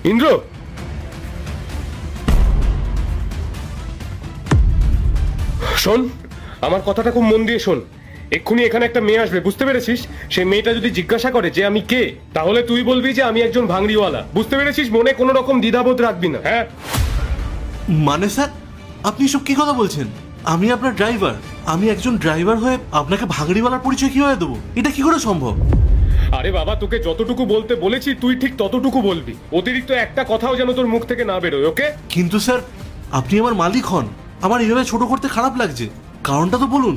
ইন্দ্র, শোন, আমার কথাটা খুব মন দিয়ে শোন। এক্ষুনি এখানে একটা মেয়ে আসবে, বুঝতে পেরেছিস? সেই মেয়েটা যদি জিজ্ঞাসা করে যে আমি কে, তাহলে তুই বলবি যে আমি একজন ভাঙড়িওয়ালা, বুঝতে পেরেছিস? মনে কোনো রকম দ্বিধাবোধ রাখবি না। হ্যাঁ মানে স্যার, আপনি সব কি কথা বলছেন? আমি আপনার ড্রাইভার, আমি একজন ড্রাইভার হয়ে আপনাকে ভাঙড়িওয়ালার পরিচয় কিভাবে দেবো? এটা কি করে সম্ভব? আরে বাবা, তোকে যতটুকু বলতে বলেছি তুই ঠিক ততটুকু বলবি, অতিরিক্ত একটা কথাও যেন তোর মুখ থেকে না বেরোয়, ওকে? কিন্তু স্যার, আপনি আমার মালিক হন, আমার এইভাবে ছোট করতে খারাপ লাগছে, কারণটা তো বলুন।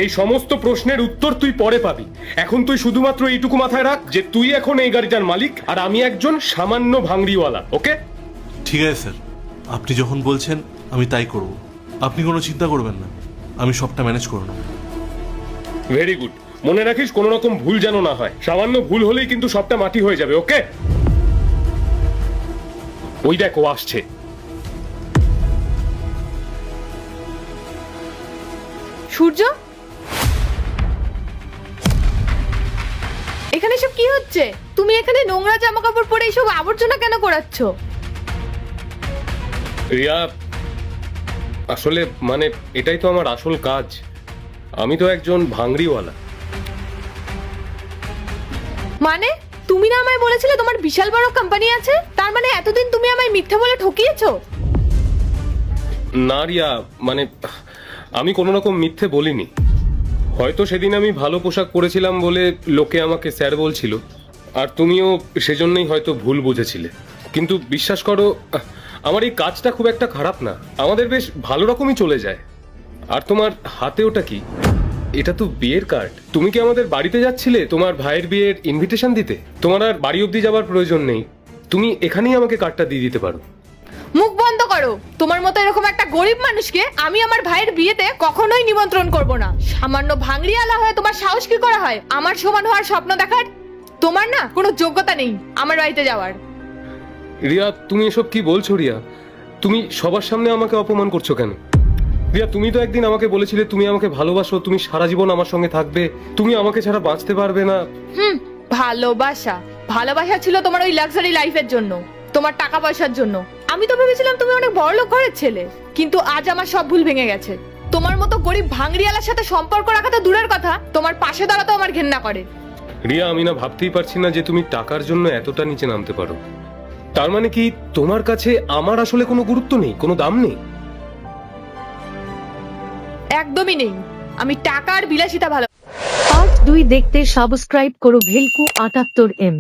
এই সমস্ত প্রশ্নের উত্তর তুই পরে পাবি। এখন তুই শুধুমাত্র এইটুকু মাথায় রাখ যে তুই এখন এই গাড়িটার মালিক আর আমি একজন সামান্য ভাঙড়িওয়ালা, ওকে? ঠিক আছে স্যার, আপনি যখন বলছেন আমি তাই করব। আপনি কোনো চিন্তা করবেন না, আমি সবটা ম্যানেজ করে নেব। Very good. মনে রাখিস কোনো রকম ভুল যেন না হয়, সামান্য ভুল হলেই কিন্তু সবটা মাটি হয়ে যাবে, ওকে? ওই দেখ, ও আসছে। সূর্য, এখানে সব কি হচ্ছে? তুমি এখানে নোংরা জামা কাপড় পরে এইসব আবর্জনা কেন করাচ্ছ? রিয়া, আসলে মানে এটাই তো আমার আসল কাজ। আমি তো একজন ভাঙড়িওয়ালা। মানে তুমি না আমায় বলেছিলে তোমার বিশাল বড় কোম্পানি আছে? তার মানে এতদিন তুমি আমায় মিথ্যা বলে ঠকিয়েছো? না রিয়া, মানে আমি কোনো রকম মিথ্যে বলিনি। হয়তো সেদিন আমি ভালো পোশাক পরেছিলাম বলে লোকে আমাকে স্যার বলছিল, আর তুমিও সেজন্যই হয়তো ভুল বুঝেছিলে। কিন্তু বিশ্বাস করো, আমার এই কাজটা খুব একটা খারাপ না, আমাদের বেশ ভালো রকমই চলে যায়। আর তোমার হাতে ওটা কি? এটা তো বিয়ের কার্ড। তুমি কি আমাদের বাড়িতে যাচ্ছিলে তোমার ভাইয়ের বিয়ের ইনভিটেশন দিতে? তোমার আর বাড়ি অবধি যাবার প্রয়োজন নেই, তুমি এখানেই আমাকে কার্ডটা দিয়ে দিতে পারো। মুখ বন্ধ করো। তোমার মতো এরকম একটা গরিব মানুষকে আমি আমার ভাইয়ের বিয়েতে কখনোই নিমন্ত্রণ করব না। সামান্য ভাঙড়িওয়ালা হয়ে তোমার সাহস কি করা হয় আমার সমান হওয়ার স্বপ্ন দেখার? তোমার না কোনো যোগ্যতা নেই আমার বাড়িতে যাওয়ার। রিয়া, তুমি এসব কি বলছো? রিয়া, তুমি সবার সামনে আমাকে অপমান করছো কেন? রিয়া, তুমি তো একদিন আমাকে বলেছিলে তুমি আমাকে ভালোবাসো, তুমি সারা জীবন আমার সঙ্গে থাকবে, তুমি আমাকে ছাড়া বাঁচতে পারবে না। ভালোবাসা? ভালোবাসা ছিল তোমার ওই লাক্সারি লাইফের জন্য, তোমার টাকা পয়সার জন্য। আমি তো ভেবেছিলাম তুমি অনেক বড়লোক ঘরের ছেলে, কিন্তু আজ আমার সব ভুল ভেঙে গেছে। তোমার মতো গরিব ভাঙড়িওয়ালার সাথে সম্পর্ক রাখা তো দূরের কথা, তোমার পাশে দাঁড়াতেও আমার ঘেন্না করে। রিয়া, আমি না ভাবতেই পারছি না যে তুমি টাকার জন্য এতটা নিচে নামতে পারো। তার মানে কি তোমার কাছে আমার আসলে কোনো গুরুত্ব নেই, কোনো দাম নেই? একদমই নেই। আমি টাকা আর বিলাসিতা ভালো। পার্ট 2 দেখতে সাবস্ক্রাইব করো ভেলকু 78M।